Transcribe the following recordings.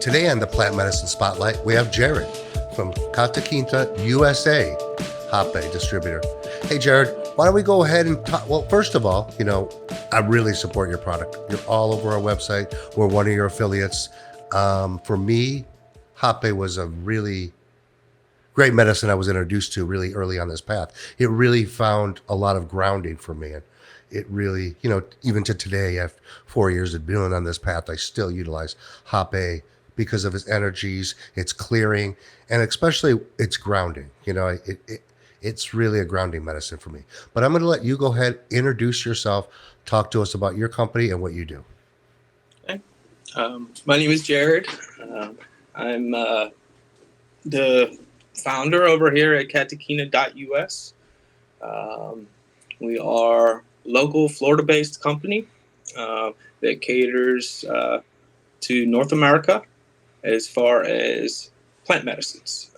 Today on the Plant Medicine Spotlight, we have Jared from Katukina USA, hotbay distributor. Hey, Jared, why don't we go ahead and talk? Well, first of all, I really support your product. You're all over our website. We're one of your affiliates. For me, hotbay was a really great medicine I was introduced to really early on this path. It really found a lot of grounding for me. And it really, even to today, after 4 years of being on this path, I still utilize hotbay because of its energies, its clearing, and especially its grounding. It's really a grounding medicine for me. But I'm going to let you go ahead, introduce yourself, talk to us about your company and what you do. Okay. My name is Jared. I'm the founder over here at Katukina.us. We are a local Florida-based company that caters to North America as far as plant medicines.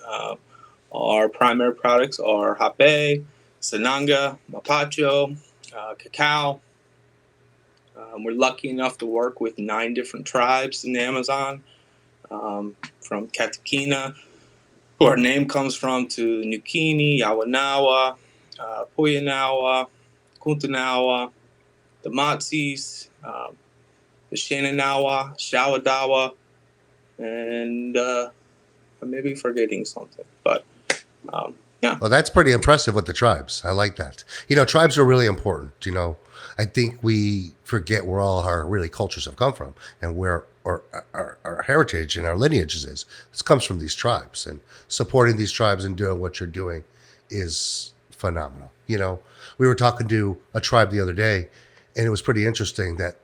Our primary products are hotbay, sananga, mapacho, cacao. We're lucky enough to work with 9 different tribes in the Amazon, from Katukina, who our name comes from, to Nukini, Yawanawa, Puyanawa, Kuntanawa, the Matsis, the Shenanawa, Shawadawa, and I may be forgetting something, but yeah. Well, that's pretty impressive with the tribes. I like that. Tribes are really important. I think we forget where all our really cultures have come from and where our heritage and our lineages is. This comes from these tribes, and supporting these tribes and doing what you're doing is phenomenal. We were talking to a tribe the other day, and it was pretty interesting that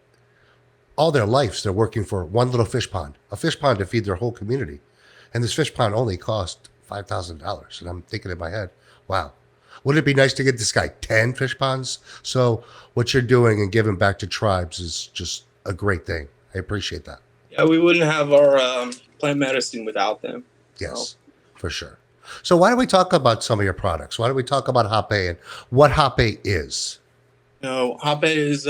all their lives they're working for one little a fish pond to feed their whole community. And this fish pond only cost $5,000. And I'm thinking in my head, wow, wouldn't it be nice to get this guy 10 fish ponds? So what you're doing and giving back to tribes is just a great thing. I appreciate that. Yeah, we wouldn't have our plant medicine without them. Yes, for sure. So why don't we talk about some of your products? Why don't we talk about hotbay and what hotbay is? Hotbay is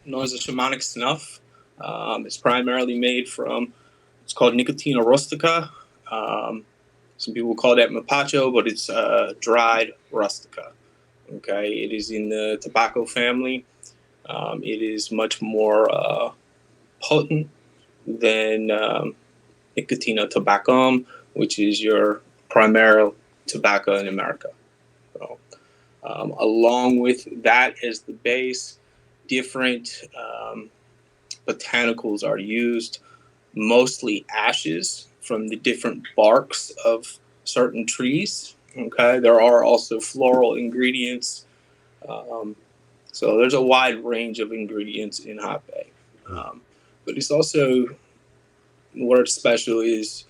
known as a shamanic snuff. It's primarily made from, it's called Nicotina rustica. Some people call that mapacho, but it's dried rustica. Okay, it is in the tobacco family. It is much more potent than Nicotina tabacum, which is your primary tobacco in America. So, along with that as the base, different botanicals are used, mostly ashes from the different barks of certain trees. Okay, there are also floral ingredients. So there's a wide range of ingredients in hotbay. But it's also, what's special is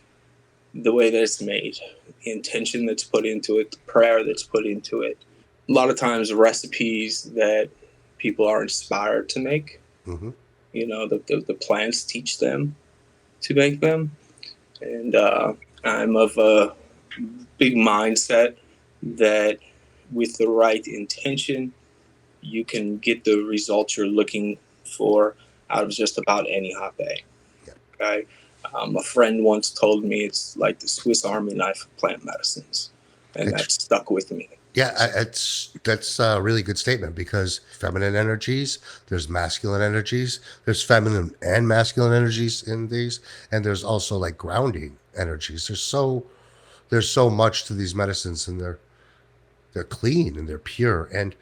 the way that it's made, the intention that's put into it, the prayer that's put into it. A lot of times recipes that people are inspired to make, the plants teach them to make them. And I'm of a big mindset that with the right intention, you can get the results you're looking for out of just about any hotbay. Yeah. Okay. A friend once told me it's like the Swiss Army knife of plant medicines, and that stuck with me. Yeah, that's a really good statement, because feminine energies, there's masculine energies, there's feminine and masculine energies in these, and there's also like grounding energies. There's so much to these medicines, and they're clean and they're pure. And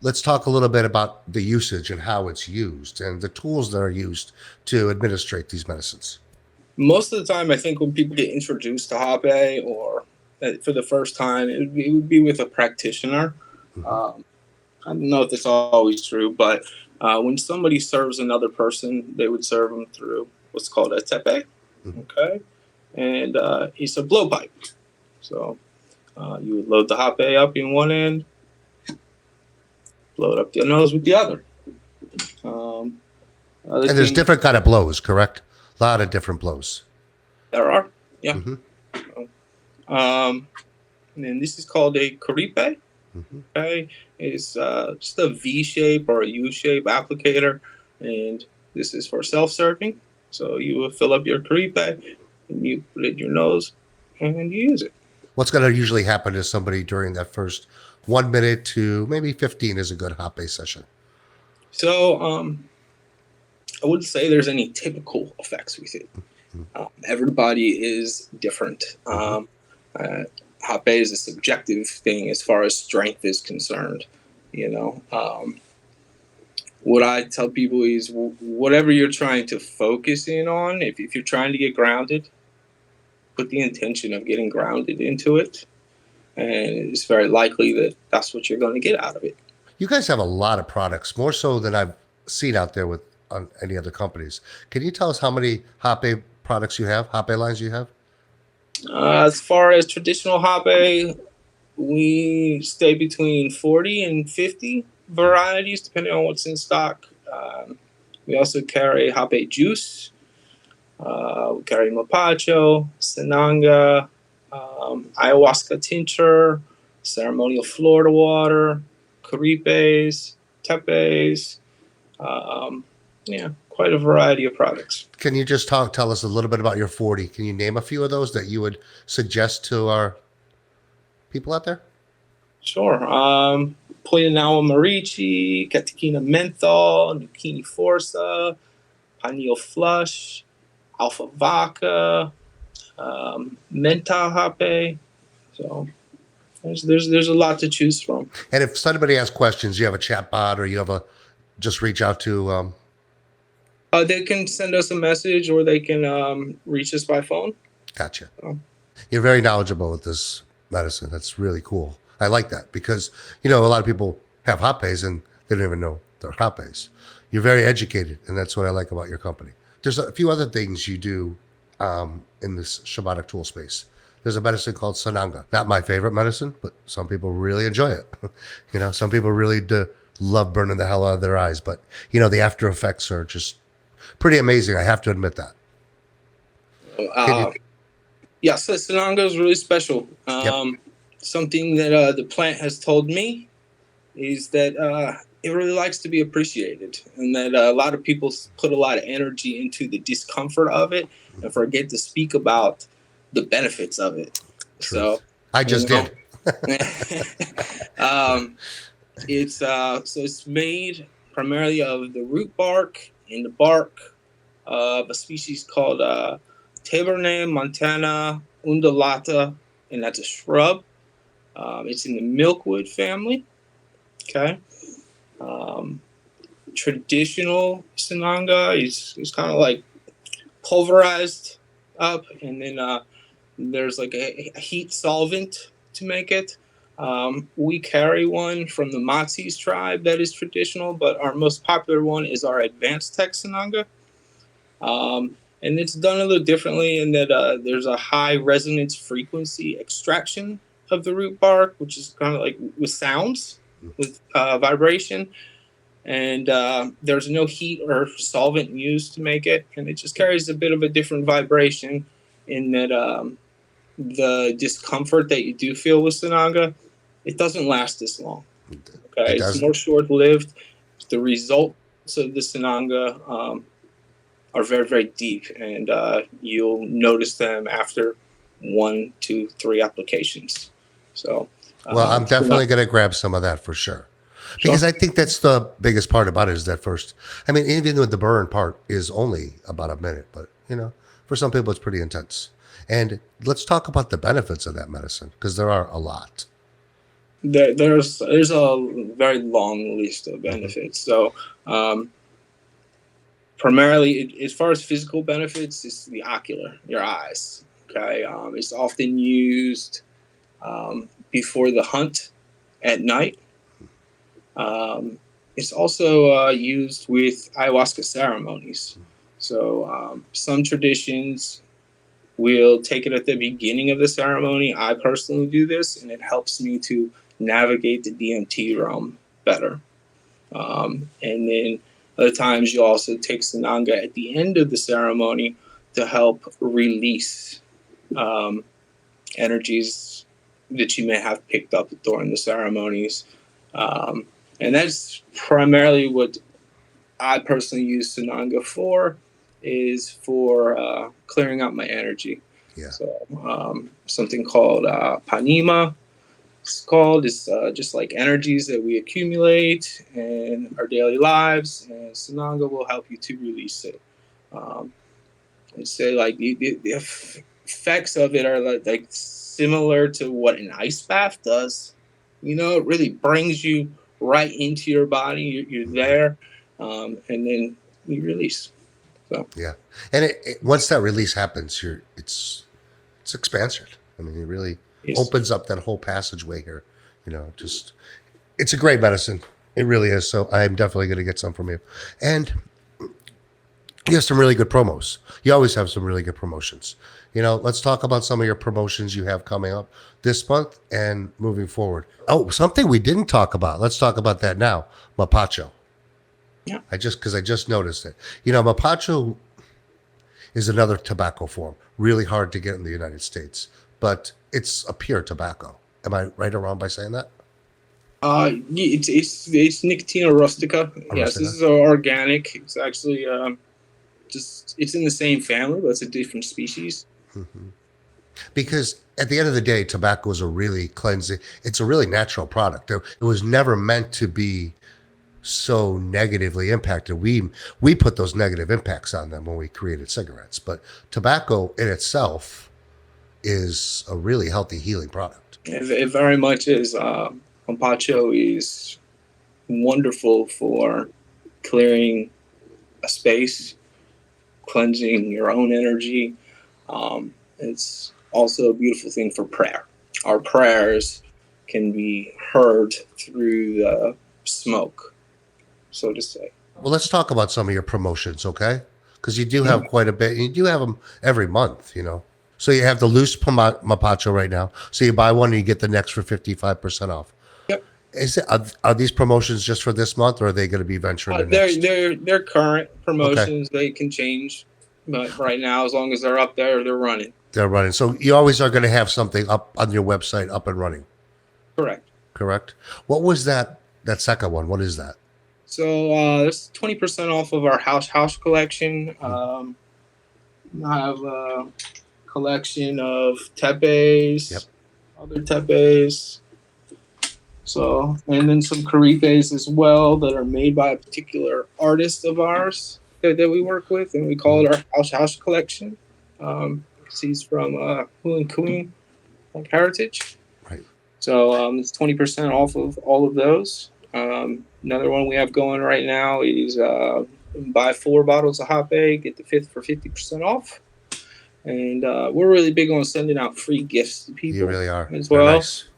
let's talk a little bit about the usage and how it's used and the tools that are used to administrate these medicines. Most of the time, I think when people get introduced to hotbay or for the first time, it would be with a practitioner. I don't know if that's always true, but when somebody serves another person, they would serve them through what's called a tepe. Okay, and it's a blowpipe. So you would load the hotbay up in one end, blow it up the nose with the other. And there's different kind of blows, correct? A lot of different blows. There are, yeah. And then this is called a caripe. Okay, it's just a V shape or a U shape applicator, and this is for self-serving. So you will fill up your caripe, and you put it in your nose, and you use it. What's going to usually happen to somebody during that first 1 minute to maybe 15 is a good hot base session? So I wouldn't say there's any typical effects with it. Everybody is different. Hot bay is a subjective thing as far as strength is concerned. What I tell people is whatever you're trying to focus in on, if you're trying to get grounded, put the intention of getting grounded into it. And it's very likely that that's what you're going to get out of it. You guys have a lot of products, more so than I've seen out there with on any other companies. Can you tell us how many hot bay products you have, hot bay lines you have? As far as traditional hot bay, we stay between 40 and 50 varieties, depending on what's in stock. We also carry hot bay juice. We carry mapacho, sananga, ayahuasca tincture, ceremonial Florida water, caripes, tepes. Quite a variety of products. Can you just tell us a little bit about your 40? Can you name a few of those that you would suggest to our people out there? Sure. Poyanawa Marichi, Katukina Menthol, Nukini Forza, Pineal Flush, Alpha Vodka, Menta Hape. So there's a lot to choose from. And if somebody has questions, you have a chat bot or you have just reach out to... They can send us a message or they can reach us by phone. Gotcha. You're very knowledgeable with this medicine. That's really cool. I like that because, a lot of people have hot bays and they don't even know they're hot bays. You're very educated, and that's what I like about your company. There's a few other things you do in this shamanic tool space. There's a medicine called Sananga. Not my favorite medicine, but some people really enjoy it. Some people really love burning the hell out of their eyes. But, the after effects are just pretty amazing. I have to admit that. Yes, Sananga is really special. Yep. Something that the plant has told me is that it really likes to be appreciated, and that a lot of people put a lot of energy into the discomfort of it and forget to speak about the benefits of it. True. So I just did. It's made primarily of the root bark and the bark of a species called Tabernae montana undulata, and that's a shrub. It's in the milkwood family. Okay. Traditional Sananga is kind of like pulverized up, and then there's like a heat solvent to make it. We carry one from the Matsis tribe that is traditional, but our most popular one is our advanced tech Sananga. And it's done a little differently in that there's a high resonance frequency extraction of the root bark, which is kind of like with sounds, with vibration. And there's no heat or solvent used to make it. And it just carries a bit of a different vibration in that the discomfort that you do feel with Sananga, it doesn't last this long. Okay, it's more short-lived. The results of the Sananga are very, very deep, and you'll notice them after 1, 2, 3 applications. So, well, I'm definitely going to grab some of that for sure. Because I think that's the biggest part about it is that first. I mean, even with the burn part is only about a minute, but for some people it's pretty intense. And let's talk about the benefits of that medicine because there are a lot. There's a very long list of benefits. So, primarily, as far as physical benefits, it's the ocular, your eyes. Okay, it's often used before the hunt at night. It's also used with ayahuasca ceremonies. So some traditions will take it at the beginning of the ceremony. I personally do this, and it helps me to navigate the DMT realm better. And then other times you also take Sananga at the end of the ceremony to help release energies that you may have picked up during the ceremonies. And that's primarily what I personally use Sananga for, is for clearing out my energy. Yeah. So something called panima. It's just like energies that we accumulate in our daily lives, and Sananga will help you to release it. Um, and say like the effects of it are like similar to what an ice bath does. It really brings you right into your body. You're there, and then you release. So Yeah. And once that release happens, it's expansive. I mean, it really yes. opens up that whole passageway here. Just it's a great medicine. It really is. So I'm definitely going to get some from you. And you have some really good promos. You always have some really good promotions. Let's talk about some of your promotions you have coming up this month and moving forward. Oh, something we didn't talk about. Let's talk about that now. Mapacho. Yeah. Because I just noticed it. Mapacho is another tobacco form. Really hard to get in the United States, but it's a pure tobacco. Am I right or wrong by saying that? It's Nicotina rustica. Yes, this is organic. It's actually it's in the same family, but it's a different species. Mm-hmm. Because at the end of the day, tobacco is a really cleansing. It's a really natural product. It was never meant to be so negatively impacted. We put those negative impacts on them when we created cigarettes, but tobacco in itself is a really healthy healing product. It very much is. Compacho is wonderful for clearing a space, cleansing your own energy. It's also a beautiful thing for prayer. Our prayers can be heard through the smoke, so to say. Well, let's talk about some of your promotions, okay? Because you do have quite a bit. You do have them every month, So you have the loose Mapacho right now. So you buy one and you get the next for 55% off. Yep. Are these promotions just for this month, or are they going to be venturing? They're current promotions. Okay. They can change, but right now, as long as they're up there, they're running. They're running. So you always are going to have something up on your website up and running. Correct. What was that second one? What is that? So it's 20% off of our house collection. I have a collection of tepes, other tepes. So, and then some caripes as well that are made by a particular artist of ours that we work with, and we call it our house collection. He's from Hulan like heritage. Right. So it's 20% off of all of those. Another one we have going right now is buy 4 bottles of Hape, get the 5th for 50% off. And we're really big on sending out free gifts to people. You really are. As well. Nice.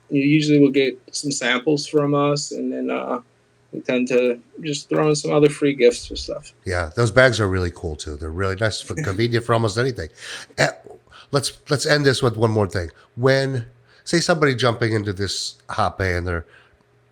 You usually will get some samples from us, and then we tend to just throw in some other free gifts or stuff. Yeah, those bags are really cool too. They're really nice, for convenient for almost anything. Let's end this with one more thing. When say somebody jumping into this Hape and they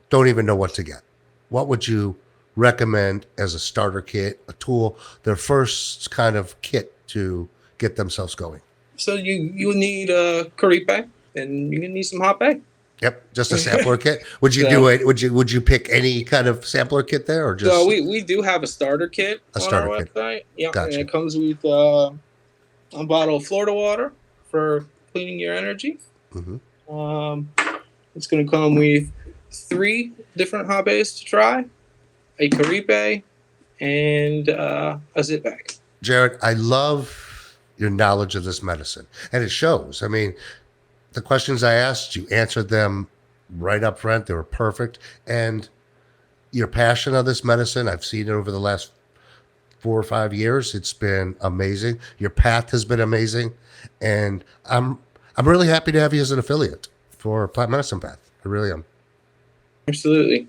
don't even know what to get, what would you recommend as a starter kit, a tool, their first kind of kit to get themselves going? So you need a caripe, and you need some Hape. Yep, just a sampler kit. Would you do it? Would you pick any kind of sampler kit there, or just? So we do have a starter kit on our website. Yeah, gotcha. And it comes with a bottle of Florida water for cleaning your energy. Mm-hmm. It's going to come with 3 different Hapes to try, a caripe, and a zip bag. Jared, I love your knowledge of this medicine, and it shows. I mean, the questions I asked, you answered them right up front. They were perfect. And your passion of this medicine, I've seen it over the last 4 or 5 years. It's been amazing. Your path has been amazing. And I'm really happy to have you as an affiliate for Plant Medicine Path. I really am. Absolutely.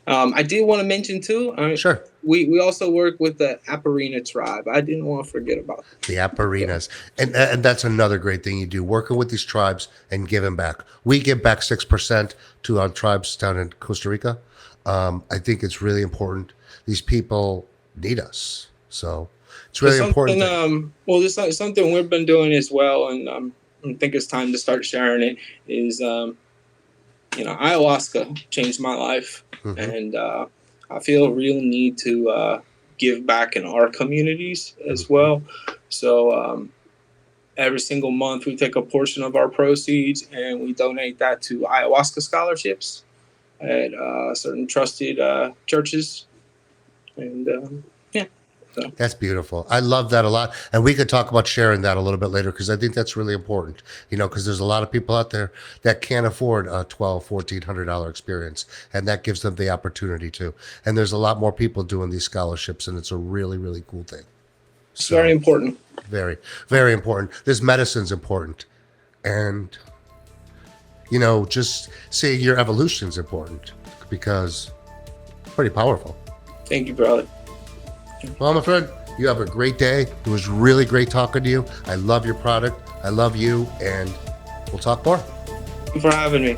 I did want to mention too. Sure. We also work with the Aparina tribe. I didn't want to forget about the Aparinas, and that's another great thing you do, working with these tribes and giving back. We give back 6% to our tribes down in Costa Rica. I think it's really important. These people need us, so it's really important. Well, this is something we've been doing as well, and I think it's time to start sharing it. Is ayahuasca changed my life. Mm-hmm. And I feel a real need to give back in our communities as well. So every single month we take a portion of our proceeds and we donate that to ayahuasca scholarships at certain trusted churches. And yeah. So. That's beautiful. I love that a lot. And we could talk about sharing that a little bit later because I think that's really important, because there's a lot of people out there that can't afford a $1,200, $1,400 experience. And that gives them the opportunity to. And there's a lot more people doing these scholarships, and it's a really, really cool thing. It's very important. Very, very important. This medicine's important. And, just seeing your evolution's important because it's pretty powerful. Thank you, brother. Well, my friend, you have a great day. It was really great talking to you. I love your product. I love you, and we'll talk more. Thank you for having me.